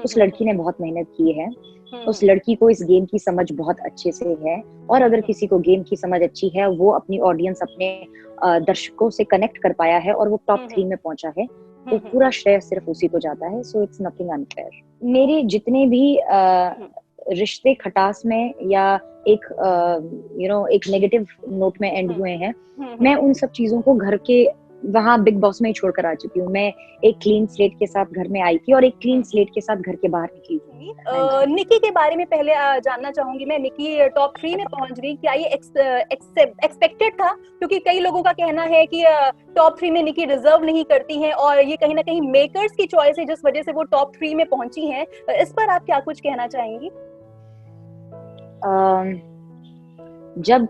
उस लड़की ने बहुत मेहनत की है, उस लड़की को इस गेम की समझ बहुत अच्छे से है, और अगर किसी को गेम की समझ अच्छी है, वो अपनी ऑडियंस, अपने दर्शकों से कनेक्ट कर पाया है और वो टॉप 3 में पहुंचा है, तो पूरा श्रेय सिर्फ उसी को जाता है। So it's nothing unfair. मेरे जितने भी रिश्ते खटास में या एक एक नेगेटिव नोट में एंड हुए हैं, मैं उन सब चीजों को घर के वहां बिग बॉस में ही छोड़कर आ चुकी हूँ। मैं एक क्लीन स्लेट के साथ घर में आई थी और एक क्लीन स्लेट के साथ घर के बाहर निकली थी। निकी के बारे में पहले जानना चाहूंगी मैं। निकी टॉप 3 में पहुंच गई, क्या ये एक्सपेक्टेड था? क्योंकि कई लोगों का कहना है कि टॉप 3 में निकी डिजर्व नहीं करती हैं और ये कहीं ना कहीं मेकर्स की चॉइस है जिस वजह से वो टॉप 3 में पहुंची हैं। इस पर आप क्या कुछ कहना चाहेंगी? जब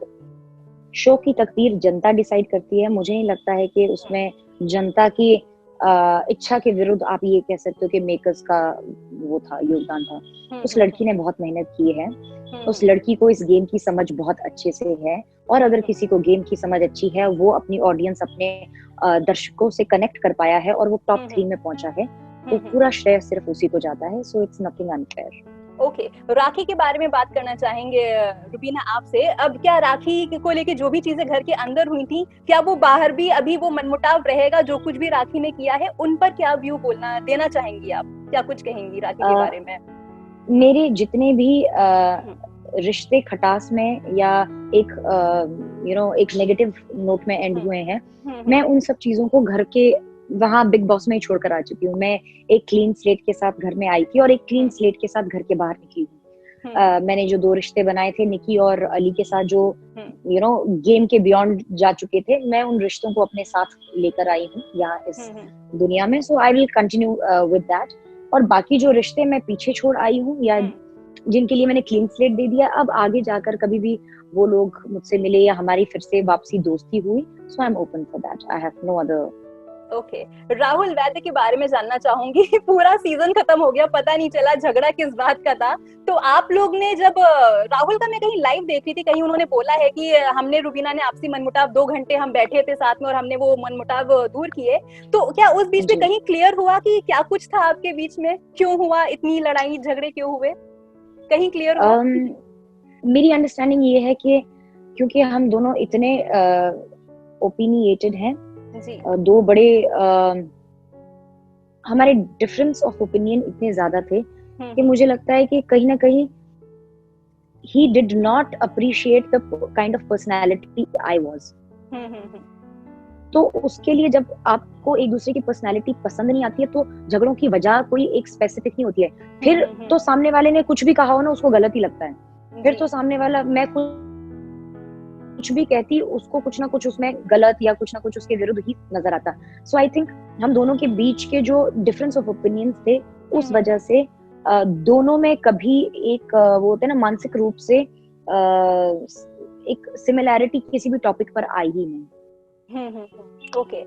शो की तकदीर जनता डिसाइड करती है, मुझे नहीं लगता है कि उसमें जनता की इच्छा के विरुद्ध आप ये कह सकते हो कि मेकर्स का वो था, योगदान था। उस लड़की ने बहुत मेहनत की है, उस लड़की को इस गेम की समझ बहुत अच्छे से है, और अगर किसी को गेम की समझ अच्छी है, वो अपनी ऑडियंस, अपने दर्शकों से कनेक्ट कर पाया है और वो टॉप 3 में पहुंचा है, तो पूरा श्रेय सिर्फ उसी को जाता है। So it's nothing unfair. Okay, Rakhi के बारे में बात करना चाहेंगे रुबीना आपसे। अब क्या राखी को लेके जो भी चीजें घर के अंदर हुई थी, क्या वो बाहर भी अभी वो मनमुटाव रहेगा? जो कुछ भी राखी ने किया है, उन पर क्या व्यू देना चाहेंगी आप? क्या कुछ कहेंगी राखी के बारे में? मेरे जितने भी रिश्ते खटास में या एक एक नेगेटिव नोट में एंड हुए हैं, मैं उन सब चीजों को घर के वहां बिग बॉस में ही छोड़कर आ चुकी हूँ। मैं एक क्लीन स्लेट के साथ घर में आई थी और एक क्लीन स्लेट के साथ घर के बाहर निकली हूँ। मैंने जो 2 रिश्ते बनाए थे निकी और अली के साथ, जो गेम के बियॉन्ड जा चुके थे, मैं उन रिश्तों को अपने साथ लेकर आई हूँ यहाँ इस दुनिया में। So I will continue with that. और बाकी जो रिश्ते मैं पीछे छोड़ आई हूँ या जिनके लिए मैंने क्लीन स्लेट दे दिया, अब आगे जाकर कभी भी वो लोग मुझसे मिले या हमारी फिर से वापसी दोस्ती हुई, so I am open for that. I have no other. Okay, Rahul Vaidya के बारे में जानना चाहूंगी। पूरा सीजन खत्म हो गया, पता नहीं चला झगड़ा किस बात का था। तो आप लोग ने जब राहुल का, मैं कहीं लाइव देख रही थी, कहीं उन्होंने बोला है कि हमने, रुबीना ने आपसी मनमुटाव 2 घंटे हम बैठे थे साथ में और हमने वो मनमुटाव दूर किए। तो क्या उस बीच में कहीं क्लियर हुआ कि क्या कुछ था आपके बीच में? क्यों हुआ, इतनी लड़ाई झगड़े क्यों हुए? कहीं क्लियर हुआ? मेरी अंडरस्टैंडिंग ये है कि क्योंकि हम दोनों इतने ओपिनिएटेड हैं, 2 बड़े हमारे डिफरेंस ऑफ ओपिनियन इतने ज्यादा थे कि मुझे लगता है कि कहीं ना कहीं he did not appreciate the kind of personality I was. तो उसके लिए जब आपको एक दूसरे की पर्सनालिटी पसंद नहीं आती है, तो झगड़ों की वजह कोई एक स्पेसिफिक नहीं होती है। फिर तो सामने वाले ने कुछ भी कहा हो ना, उसको गलत ही लगता है। फिर तो सामने वाला, मैं कुछ भी कहती, उसको कुछ ना कुछ उसमें गलत या कुछ ना कुछ उसके विरुद्ध ही नजर आता। सो आई थिंक हम दोनों के बीच के जो डिफरेंस ऑफ ओपिनियंस थे, उस वजह से दोनों में कभी एक वो होते हैं ना, मानसिक रूप से एक सिमिलैरिटी किसी भी टॉपिक पर आई ही नहीं। ओके।